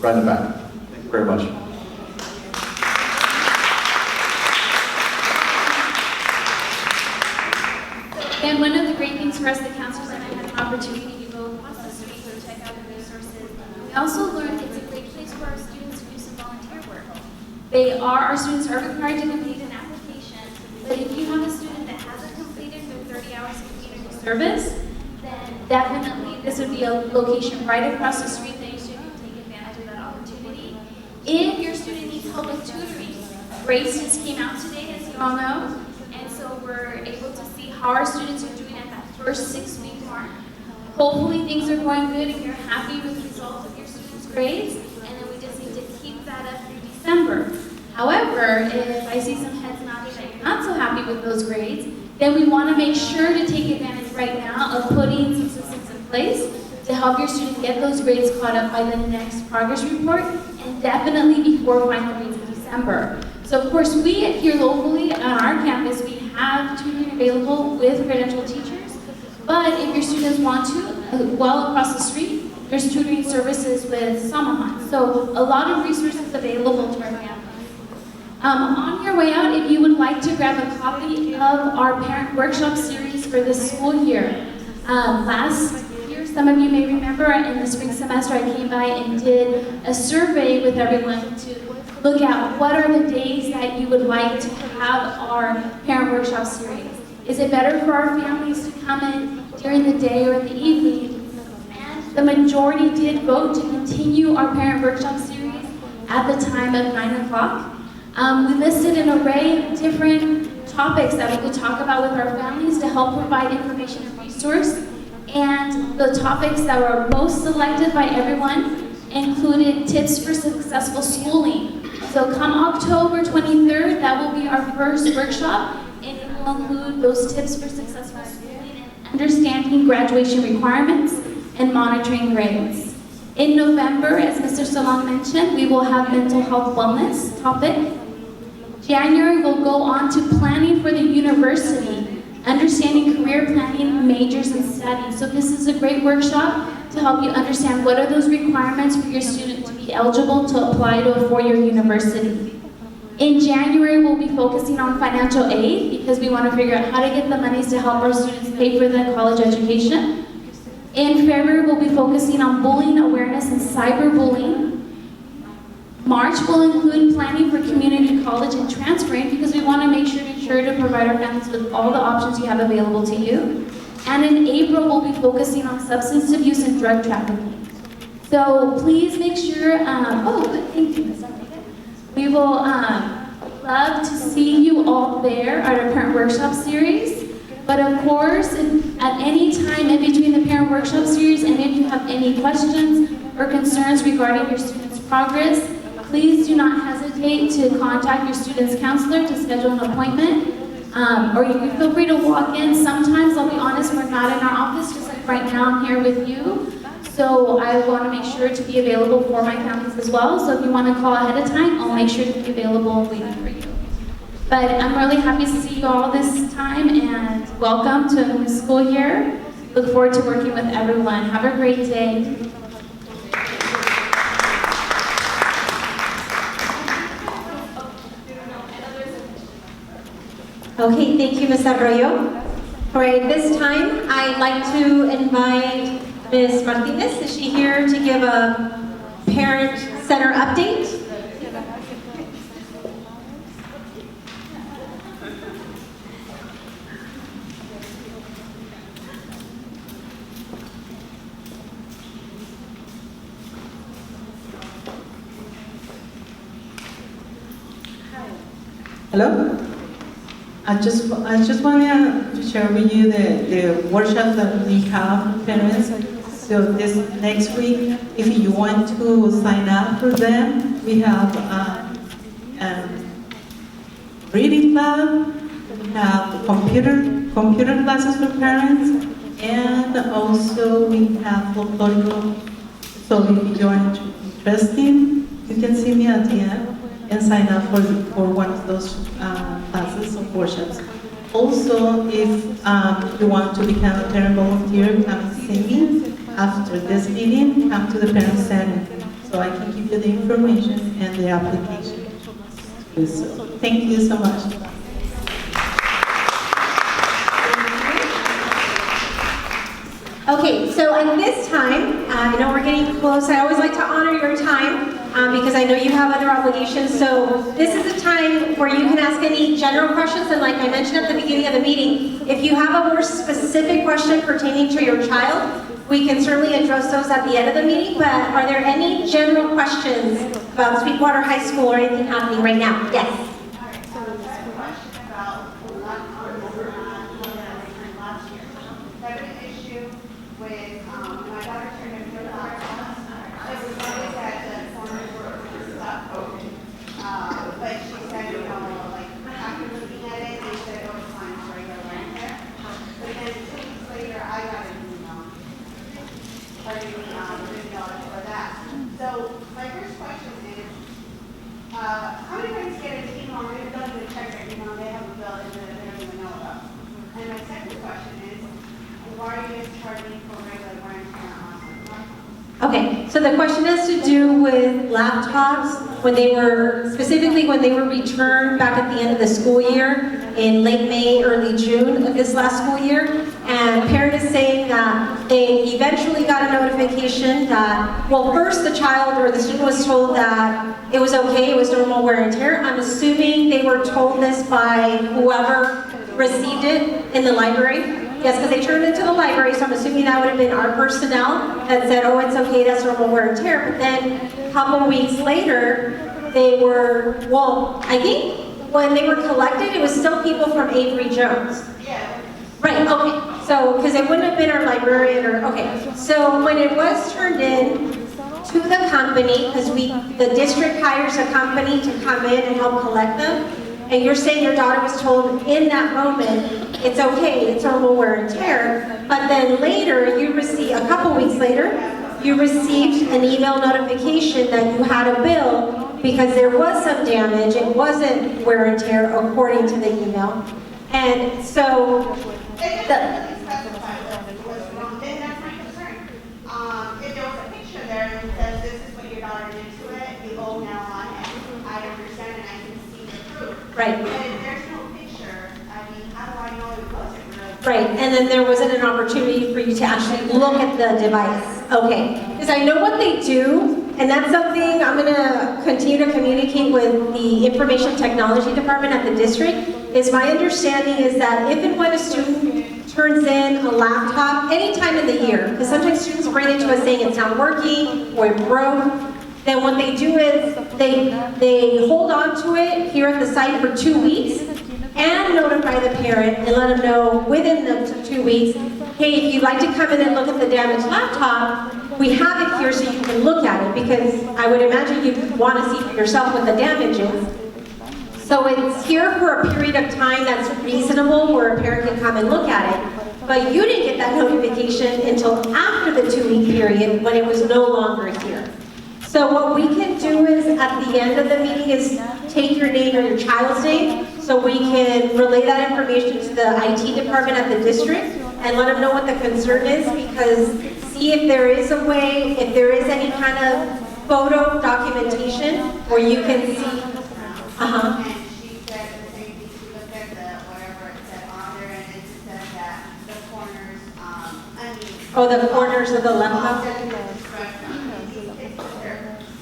right in the back. Thank you very much. And one of the great things for us, the counselors, and I had an opportunity to go across the street to check out the resources. We also learned it's a great place for our students to do some volunteer work. Our students are required to complete an application, but if you have a student that hasn't completed their 30 hours of community service, then definitely this would be a location right across the street that your student can take advantage of that opportunity. If your student needs help with tutoring, grades just came out today, as you all know, and so we're able to see how our students are doing at that first 6-week mark. Hopefully things are going good and you're happy with the results of your students' grades, and then we just need to keep that up through December. However, if I see some heads nodding that you're not so happy with those grades, then we want to make sure to take advantage right now of putting some systems in place to help your student get those grades caught up by the next progress report, and definitely before final grades in December. So of course, we here locally on our campus, we have tutoring available with credentialed teachers, but if your students want to, well across the street, there's tutoring services with Samahan. So a lot of resources available to our campus. On your way out, if you would like to grab a copy of our parent workshop series for this school year. Last year, some of you may remember, in the spring semester, I came by and did a survey with everyone to look at what are the days that you would like to have our parent workshop series. Is it better for our families to come in during the day or in the evening? And the majority did vote to continue our parent workshop series at the time of 9 o'clock. We listed an array of different topics that we could talk about with our families to help provide information and resource. And the topics that were most selected by everyone included tips for successful schooling. So come October 23rd, that will be our first workshop, and it will include those tips for successful schooling and understanding graduation requirements and monitoring grades. In November, as Mr. Salon mentioned, we will have mental health wellness topic. January, we'll go on to planning for the university, understanding career planning, majors, and studies. So this is a great workshop to help you understand what are those requirements for your student to be eligible to apply to a four-year university. In January, we'll be focusing on financial aid because we want to figure out how to get the monies to help our students pay for the college education. In February, we'll be focusing on bullying awareness and cyberbullying. March will include planning for community college and transferring because we want to make sure to provide our families with all the options you have available to you. And in April, we'll be focusing on substance abuse and drug trafficking. So please make sure, thank you, Ms. Armida. We will love to see you all there at our parent workshop series. But of course, at any time in between the parent workshop series, and if you have any questions or concerns regarding your students' progress, please do not hesitate to contact your student's counselor to schedule an appointment. Or you can feel free to walk in. Sometimes, I'll be honest, we're not in our office, just like right now I'm here with you. So I want to make sure to be available for my families as well. So if you want to call ahead of time, I'll make sure to be available waiting for you. But I'm really happy to see you all this time, and welcome to a new school year. Look forward to working with everyone. Have a great day. Okay, thank you, Ms. Arroyo. All right, this time, I'd like to invite Ms. Martinez. Is she here to give a parent center update? Hello? I just want to share with you the workshop that we have for parents. So this next week, if you want to sign up for them, we have reading club, we have computer classes for parents, and also we have folklore. So if you're interested, you can see me at the end and sign up for one of those classes or workshops. Also, if you want to become a parent volunteer, come and see me after this meeting. Come to the parent center, so I can give you the information and the application. So, thank you so much. Okay, so at this time, I know we're getting close. I always like to honor your time because I know you have other obligations. So this is a time where you can ask any general questions. And like I mentioned at the beginning of the meeting, if you have a more specific question pertaining to your child, we can certainly address those at the end of the meeting. But are there any general questions about Sweetwater High School or anything happening right now? Yes. So my first question is, how many parents get an email and they don't even check their email, they have a bill and they don't even know about? And my second question is, why are you guys charging for regular grandparent laptops? Okay, so the question has to do with laptops when they were, specifically when they were returned back at the end of the school year in late May, early June of this last school year. And parent is saying that they eventually got a notification that, well, first the child or the student was told that it was okay, it was normal wear and tear. I'm assuming they were told this by whoever received it in the library. Yes, because they turned it to the library, so I'm assuming that would have been our personnel that said, oh, it's okay, that's normal wear and tear. But then a couple weeks later, they were, well, I think when they were collected, it was still people from Avery Jones. Yeah. Right, okay. So, because it wouldn't have been our librarian or, okay. So when it was turned in to the company, because the district hires a company to come in and help collect them, and you're saying your daughter was told in that moment, it's okay, it's normal wear and tear, but then later, you receive, a couple weeks later, you received an email notification that you had a bill because there was some damage, it wasn't wear and tear according to the email. And so, It doesn't really specify what was wrong, and that's my concern. If there was a picture there and it says this is what your daughter did to it, you owe now on it, I understand and I can see the proof. Right. But if there's no picture, I mean, how do I know it wasn't real? right, and then there wasn't an opportunity for you to actually look at the device. Okay, because I know what they do, and that's something I'm going to continue to communicate with the information technology department at the district, is my understanding is that if and when a student turns in a laptop any time of the year, because sometimes students bring it to us saying it's not working or it broke, then what they do is they hold on to it here at the site for 2 weeks and notify the parent and let them know within the 2 weeks, hey, if you'd like to come in and look at the damaged laptop, we have it here so you can look at it, because I would imagine you'd want to see for yourself what the damage is. So it's here for a period of time that's reasonable where a parent can come and look at it. But you didn't get that notification until after the 2-week period when it was no longer here. So what we can do is at the end of the meeting is take your name or your child's name so we can relay that information to the IT department at the district and let them know what the concern is, because see if there is a way, if there is any kind of photo documentation where you can see. And she said the same thing, she looked at the whatever Oh, the corners of the laptop?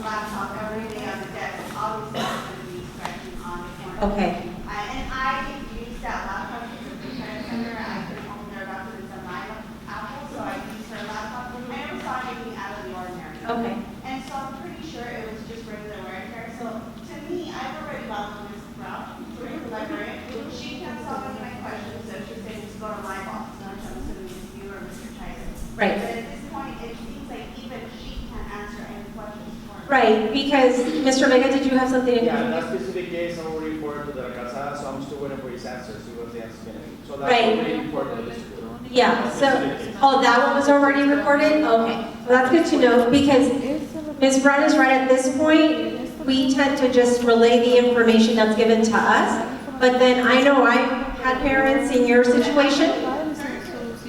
Laptop every day on the desk, obviously I'm going to be scratching on the corner. Okay. And I can use that laptop because of the care center. I can home their laptop is a live Apple, so I use her laptop. I never saw anything out of the ordinary. Okay. And so I'm pretty sure it was just regular wear and tear. So to me, I've already gone this route through the librarian. She can solve any of my questions, so she said just go to my boss, which I'm assuming is you or Mr. Tyson. Right. But at this point, it seems like even she can't answer any questions for me. Right, because, Mr. Vega, did you have something in Yeah, in that specific case, I'm already reported to the Casada, so I'm still waiting for his answer, see what the answer's gonna be. So that's Right. already reported to the district. Yeah, so, oh, that one was already recorded? Okay, well, that's good to know, because Ms. Brett is right, at this point, we tend to just relay the information that's given to us, but then I know I've had parents in your situation.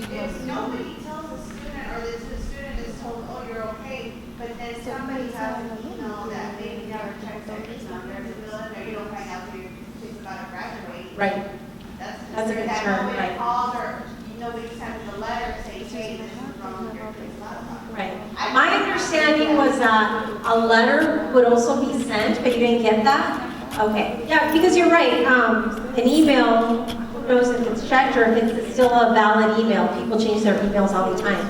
If nobody tells a student or the student is told, oh, you're okay, but then somebody has an email that maybe never checked their email, there's a bill in there, you don't find out till your kid's about to graduate. Right. That's a concern, Nobody right. called or nobody sent a letter saying, hey, this is wrong with your kid's laptop. Right. My understanding was that a letter would also be sent, but you didn't get that? Okay. Yeah, because you're right, an email, who knows if it's checked or if it's still a valid email. People change their emails all the time.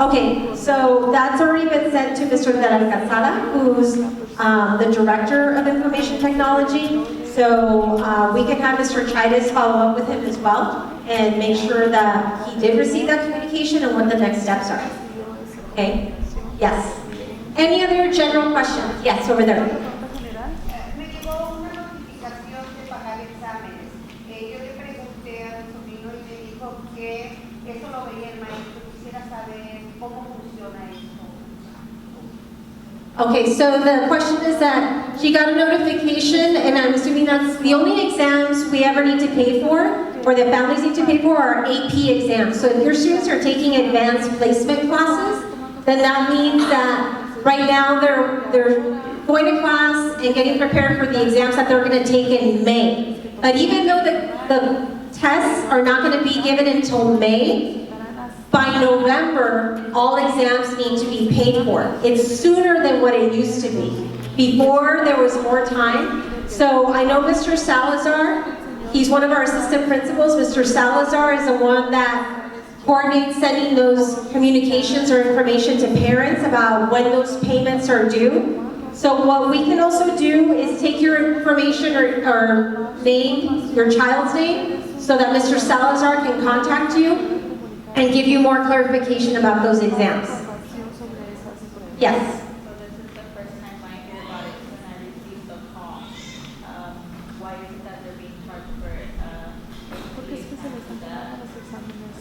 Okay, so that's already been sent to Mr. De La Casada, who's the Director of Information Technology. So we can have Mr. Chidas follow up with him as well and make sure that he did receive that communication and what the next steps are. Okay? Yes. Any other general questions? Yes, over there. Me llegó una notificación de pagar exámenes. Yo le pregunté a mi sobrino y me dijo que eso lo veía el maestro. Quisiera saber cómo funciona esto. Okay, so the question is that she got a notification, and I'm assuming that's the only exams we ever need to pay for, or that families need to pay for, are AP exams. So if your students are taking advanced placement classes, then that means that right now they're going to class and getting prepared for the exams that they're going to take in May. But even though the tests are not going to be given until May, by November, all exams need to be paid for. It's sooner than what it used to be. Before, there was more time. So I know Mr. Salazar, he's one of our assistant principals. Mr. Salazar is the one that coordinates sending those communications or information to parents about when those payments are due. So what we can also do is take your information or name, your child's name, so that Mr. Salazar can contact you and give you more clarification about those exams. Yes? So this is the first time I hear about it when I received the call. Why is it that they're being charged for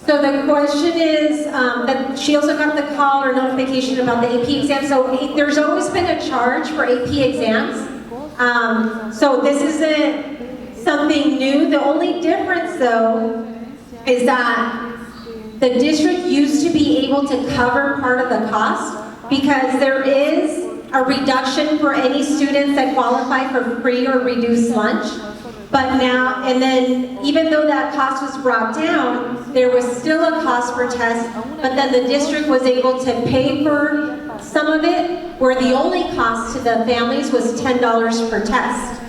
So the question is that she also got the call or notification about the AP exam. So there's always been a charge for AP exams. So this isn't something new. The only difference though is that the district used to be able to cover part of the cost because there is a reduction for any students that qualify for free or reduced lunch. But now, and then even though that cost was brought down, there was still a cost per test, but then the district was able to pay for some of it, where the only cost to the families was $10 per test.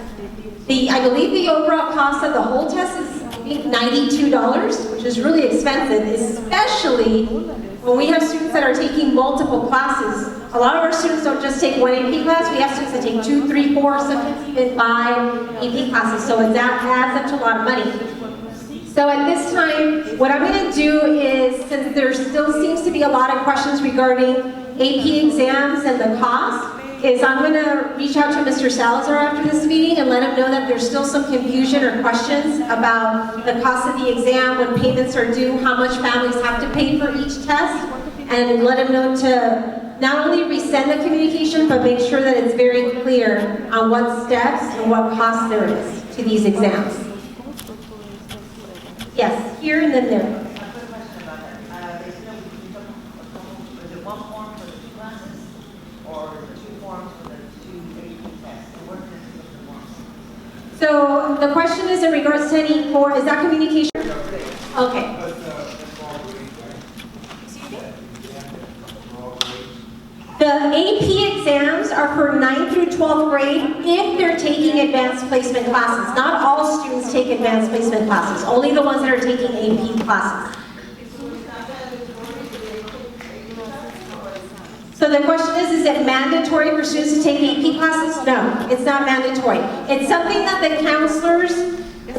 I believe the overall cost of the whole test is $92, which is really expensive, especially when we have students that are taking multiple classes. A lot of our students don't just take one AP class, we have students that take 2, 3, 4, sometimes even 5 AP classes, so that adds up to a lot of money. So at this time, what I'm going to do is, since there still seems to be a lot of questions regarding AP exams and the cost, is I'm going to reach out to Mr. Salazar after this meeting and let him know that there's still some confusion or questions about the cost of the exam, when payments are due, how much families have to pay for each test, and let him know to not only resend the communication, but make sure that it's very clear on what steps and what cost there is to these exams. Yes, here and then there. So the question is in regards to any is that communication? Okay. The AP exams are for 9th through 12th grade if they're taking advanced placement classes. Not all students take advanced placement classes, only the ones that are taking AP classes. So the question is it mandatory for students to take AP classes? No, it's not mandatory. It's something that the counselors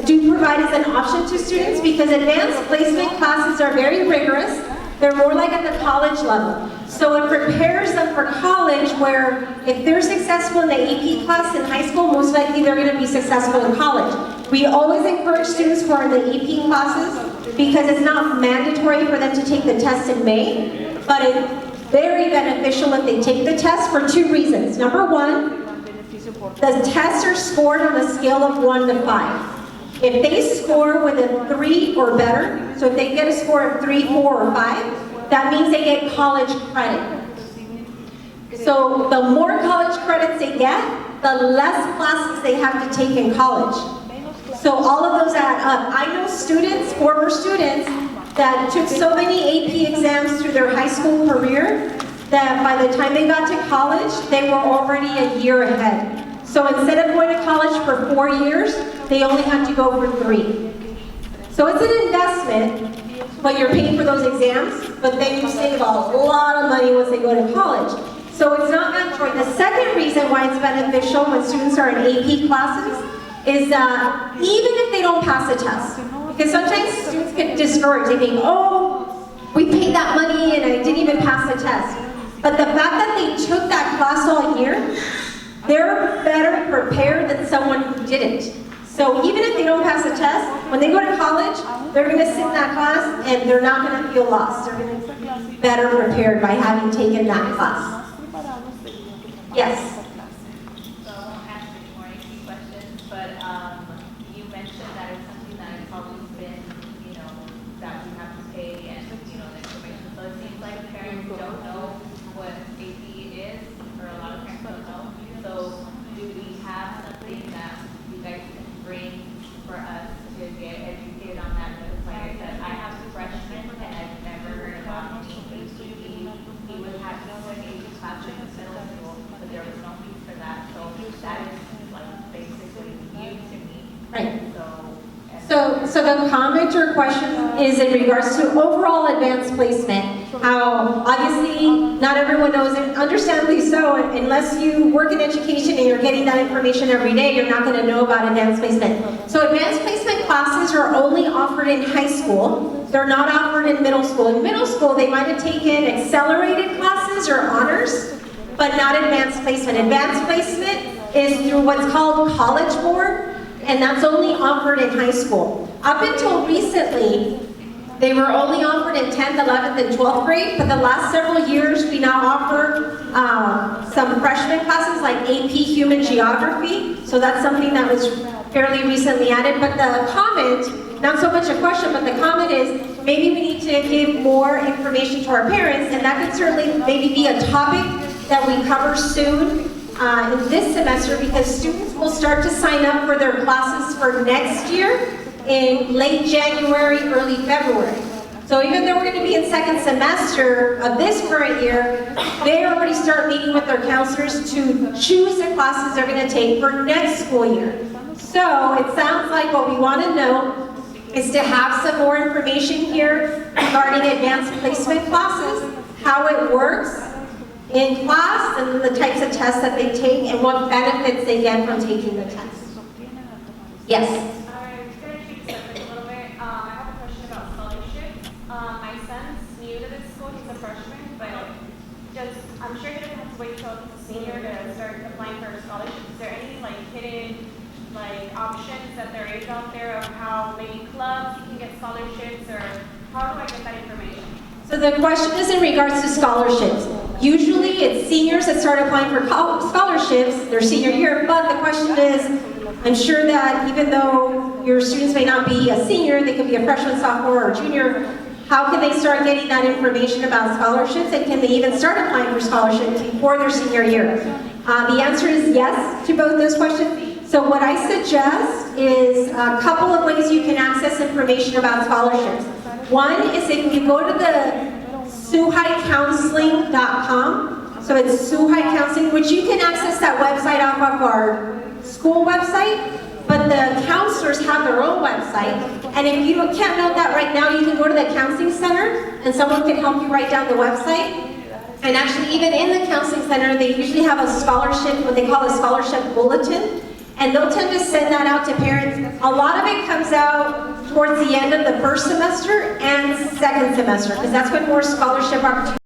do provide as an option to students because advanced placement classes are very rigorous. They're more like at the college level. So it prepares them for college where if they're successful in the AP class in high school, most likely they're going to be successful in college. We always encourage students who are in the AP classes because it's not mandatory for them to take the test in May, but it's very beneficial if they take the test for 2 reasons. Number one, the tests are scored on a scale of 1 to 5. If they score with a 3 or better, so if they get a score of 3, 4, or 5, that means they get college credit. So the more college credits they get, the less classes they have to take in college. So all of those add up. I know students, former students, that took so many AP exams through their high school career that by the time they got to college, they were already a year ahead. So instead of going to college for 4 years, they only have to go for 3. So it's an investment, but you're paying for those exams, but then you save a lot of money once they go to college. So it's not mandatory. The second reason why it's beneficial when students are in AP classes is that even if they don't pass a test, because sometimes students get discouraged. They think, oh, we paid that money and I didn't even pass the test. But the fact that they took that class all year, they're better prepared than someone who didn't. So even if they don't pass the test, when they go to college, they're going to sit in that class and they're not going to feel lost. They're going to be better prepared by having taken that class. Yes? So I won't ask any more AP questions, but you mentioned that it's something that has always been, that we have to pay and, the information. So it seems like parents don't know what AP is, or a lot of parents don't know. So do we have something that you guys can bring for us to get educated on that? Because like I said, I have a freshman and I've never heard about any AP. He would have to go in AP classes in middle school, but there was no fee for that. So that is like basically new to me. Right. So the comment or question is in regards to overall advanced placement. How obviously not everyone knows it, understandably so, unless you work in education and you're getting that information every day, you're not going to know about advanced placement. So advanced placement classes are only offered in high school. They're not offered in middle school. In middle school, they might have taken accelerated classes or honors, but not advanced placement. Advanced placement is through what's called College Board, and that's only offered in high school. Up until recently, they were only offered in 10th, 11th, and 12th grade, but the last several years we now offer some freshman classes like AP Human Geography, so that's something that was fairly recently added. But the comment, not so much a question, but the comment is maybe we need to give more information to our parents, and that could certainly maybe be a topic that we cover soon in this semester, because students will start to sign up for their classes for next year in late January, early February. So even though we're going to be in second semester of this current year, they already start meeting with their counselors to choose the classes they're going to take for next school year. So it sounds like what we want to know is to have some more information here regarding advanced placement classes, how it works in class, and the types of tests that they take, and what benefits they get from taking the test. Yes? I'm going to change the subject a little bit. I have a question about scholarships. My son's new to this school. He's a freshman, but I'm sure he doesn't have to wait till he's a senior to start applying for a scholarship. Is there any hidden options that there is out there of how maybe clubs you can get scholarships, or how do I get that information? So the question is in regards to scholarships. Usually it's seniors that start applying for scholarships their senior year, but the question is, I'm sure that even though your students may not be a senior, they could be a freshman, sophomore, or junior, how can they start getting that information about scholarships, and can they even start applying for scholarships before their senior year? The answer is yes to both those questions. So what I suggest is a couple of ways you can access information about scholarships. One is if you go to the SuhiCounseling.com, So it's Suhai Counseling, which you can access that website off of our school website, but the counselors have their own website. And if you can't know that right now, you can go to the counseling center and someone can help you write down the website. And actually, even in the counseling center, they usually have a scholarship, what they call a scholarship bulletin. And they'll tend to send that out to parents. A lot of it comes out towards the end of the first semester and second semester, because that's when more scholarship opportunities